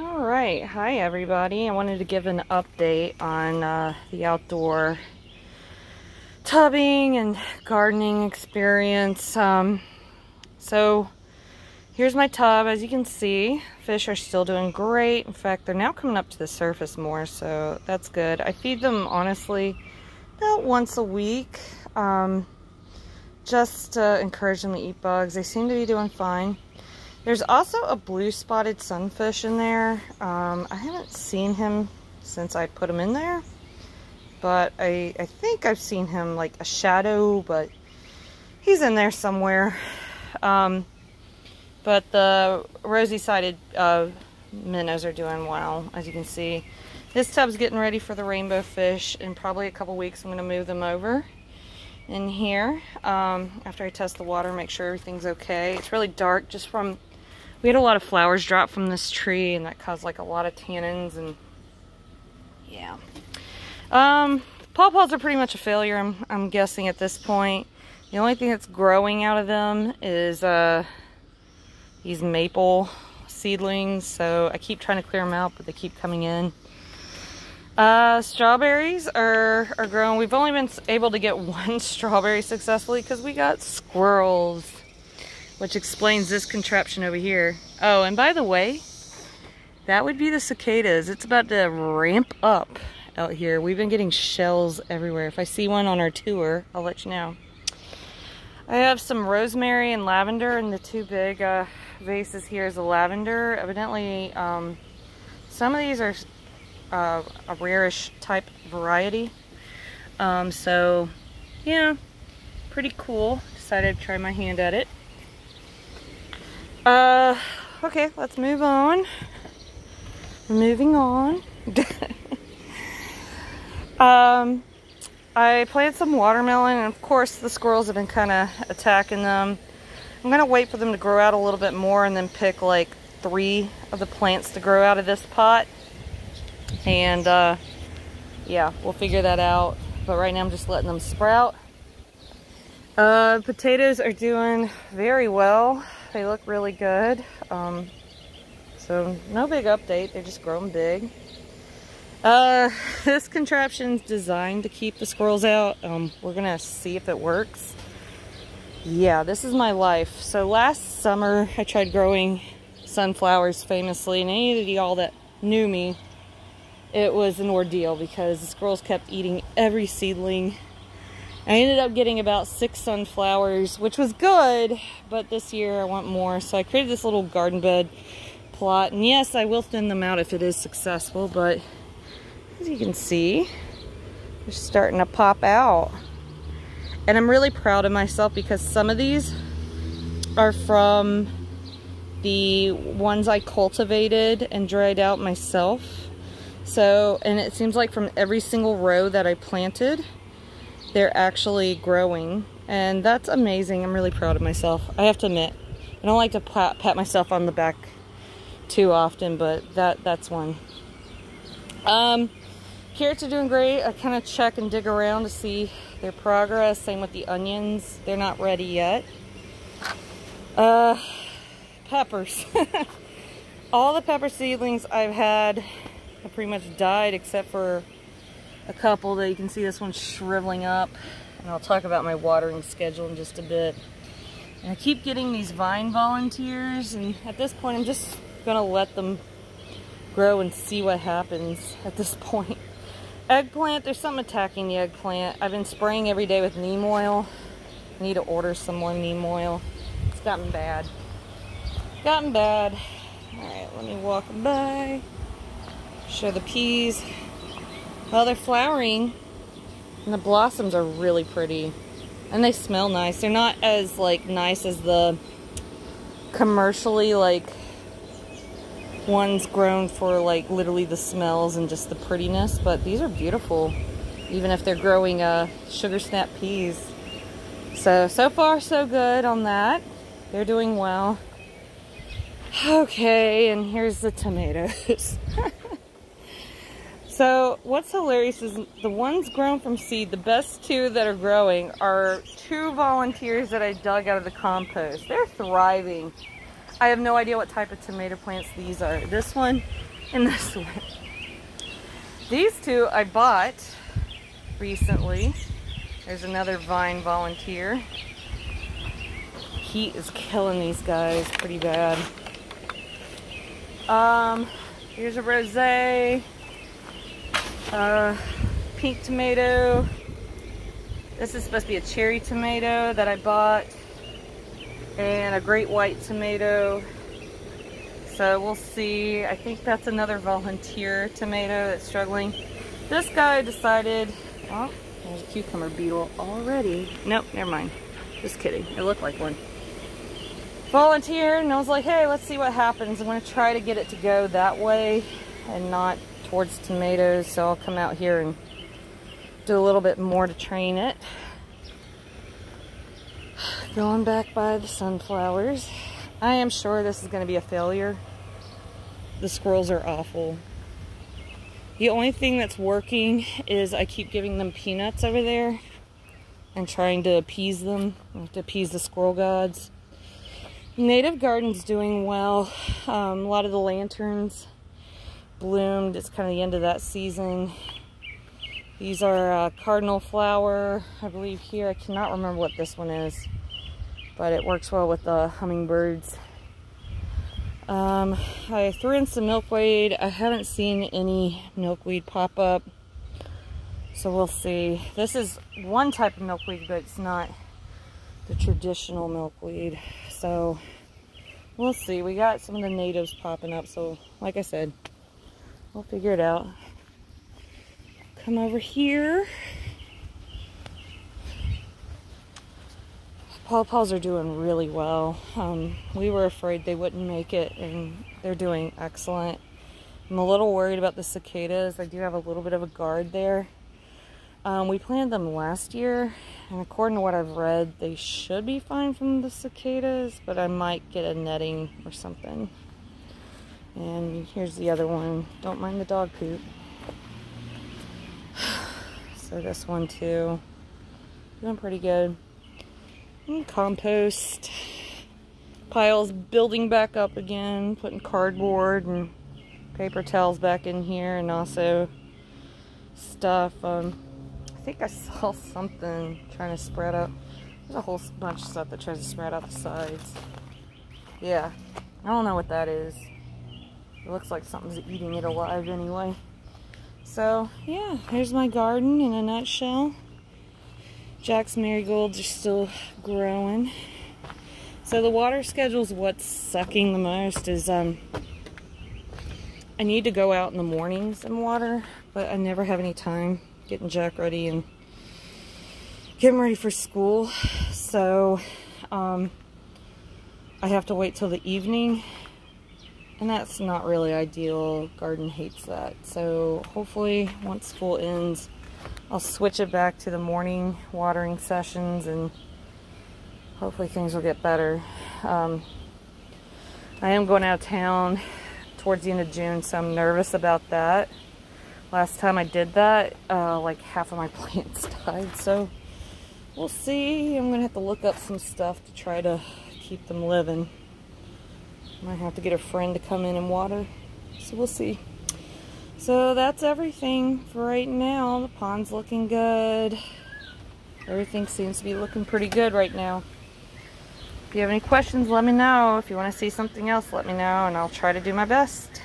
Alright, hi everybody. I wanted to give an update on the outdoor tubbing and gardening experience. So here's my tub. As you can see, fish are still doing great. In fact, they're now coming up to the surface more, so that's good. I feed them, honestly, about once a week. Just to encourage them to eat bugs. They seem to be doing fine. There's also a blue spotted sunfish in there. I haven't seen him since I put him in there, but I think I've seen him like a shadow, but he's in there somewhere. But the rosy-sided minnows are doing well, as you can see. This tub's getting ready for the rainbow fish. In probably a couple weeks, I'm going to move them over in here after I test the water, make sure everything's okay. It's really dark just from... We had a lot of flowers drop from this tree, and that caused like a lot of tannins, and yeah. Pawpaws are pretty much a failure, I'm guessing at this point. The only thing that's growing out of them is these maple seedlings, so I keep trying to clear them out, but they keep coming in. Strawberries are growing. We've only been able to get one strawberry successfully because we got squirrels, which explains this contraption over here. Oh, and by the way, that would be the cicadas. It's about to ramp up out here. We've been getting shells everywhere. If I see one on our tour, I'll let you know. I have some rosemary and lavender, and the two big vases here is the lavender. Evidently, some of these are a rarish type variety. So, yeah, pretty cool. Decided to try my hand at it. Okay, let's move on. We're moving on. I planted some watermelon, and of course the squirrels have been kind of attacking them. I'm gonna wait for them to grow out a little bit more and then pick like 3 of the plants to grow out of this pot. And yeah, we'll figure that out. But right now I'm just letting them sprout. Potatoes are doing very well. They look really good. So no big update, they're just growing big. This contraption's designed to keep the squirrels out. We're gonna see if it works. Yeah, this is my life. So last summer I tried growing sunflowers famously, and any of y'all that knew me, it was an ordeal because the squirrels kept eating every seedling. I ended up getting about 6 sunflowers, which was good, but this year I want more. So I created this little garden bed plot, and yes, I will thin them out if it is successful, but as you can see, they're starting to pop out. And I'm really proud of myself because some of these are from the ones I cultivated and dried out myself. So, and it seems like from every single row that I planted, they're actually growing, and that's amazing. I'm really proud of myself. I have to admit, I don't like to pat myself on the back too often, but that's one. Carrots are doing great. I kind of check and dig around to see their progress. Same with the onions. They're not ready yet. Peppers. All the pepper seedlings I've had have pretty much died except for a couple that you can see. This one's shriveling up, and I'll talk about my watering schedule in just a bit. And I keep getting these vine volunteers, and at this point I'm just gonna let them grow and see what happens at this point. Eggplant, there's something attacking the eggplant. I've been spraying every day with neem oil. I need to order some more neem oil. It's gotten bad. Alright, let me walk by. Show the peas. Well, they're flowering, and the blossoms are really pretty, and they smell nice. They're not as like nice as the commercially like ones grown for like literally the smells and just the prettiness, but these are beautiful, even if they're growing sugar snap peas. So far so good on that. They're doing well. Okay, and here's the tomatoes. So what's hilarious is the ones grown from seed, the best 2 that are growing are 2 volunteers that I dug out of the compost. They're thriving. I have no idea what type of tomato plants these are. This one and this one. These two I bought recently. There's another vine volunteer. Heat is killing these guys pretty bad. Here's a rosé, pink tomato. This is supposed to be a cherry tomato that I bought, and a great white tomato. So we'll see. I think that's another volunteer tomato that's struggling. This guy decided, oh, there's a cucumber beetle already. Nope, never mind. Just kidding. It looked like one. Volunteer, and I was like, hey, let's see what happens. I'm going to try to get it to go that way and not towards tomatoes. So I'll come out here and do a little bit more to train it. Going back by the sunflowers. I am sure this is going to be a failure. The squirrels are awful. The only thing that's working is I keep giving them peanuts over there and trying to appease them, to appease the squirrel gods. Native garden's doing well. A lot of the lanterns bloomed. It's kind of the end of that season. These are cardinal flower, I believe here. I cannot remember what this one is, but it works well with the hummingbirds. I threw in some milkweed. I haven't seen any milkweed pop up, so we'll see. This is one type of milkweed, but it's not the traditional milkweed. So we'll see. We got some of the natives popping up, so like I said, we'll figure it out. Come over here. Pawpaws are doing really well. We were afraid they wouldn't make it, and they're doing excellent. I'm a little worried about the cicadas. I do have a little bit of a guard there. We planted them last year, and according to what I've read, they should be fine from the cicadas, but I might get a netting or something. And here's the other one. Don't mind the dog poop. So this one too, doing pretty good. And compost piles building back up again, putting cardboard and paper towels back in here, and also stuff. I think I saw something trying to spread out. There's a whole bunch of stuff that tries to spread out the sides. Yeah, I don't know what that is. It looks like something's eating it alive anyway. So yeah, here's my garden in a nutshell. Jack's marigolds are still growing. So the water schedule's what's sucking the most. Is I need to go out in the mornings and water, but I never have any time getting Jack ready and getting ready for school. So I have to wait till the evening, and that's not really ideal. Garden hates that. So hopefully once school ends, I'll switch it back to the morning watering sessions, and hopefully things will get better. I am going out of town towards the end of June, so I'm nervous about that. Last time I did that, like half of my plants died, so we'll see. I'm gonna have to look up some stuff to try to keep them living. Might have to get a friend to come in and water, so we'll see. So that's everything for right now. The pond's looking good. Everything seems to be looking pretty good right now. If you have any questions, let me know. If you want to see something else, let me know, and I'll try to do my best.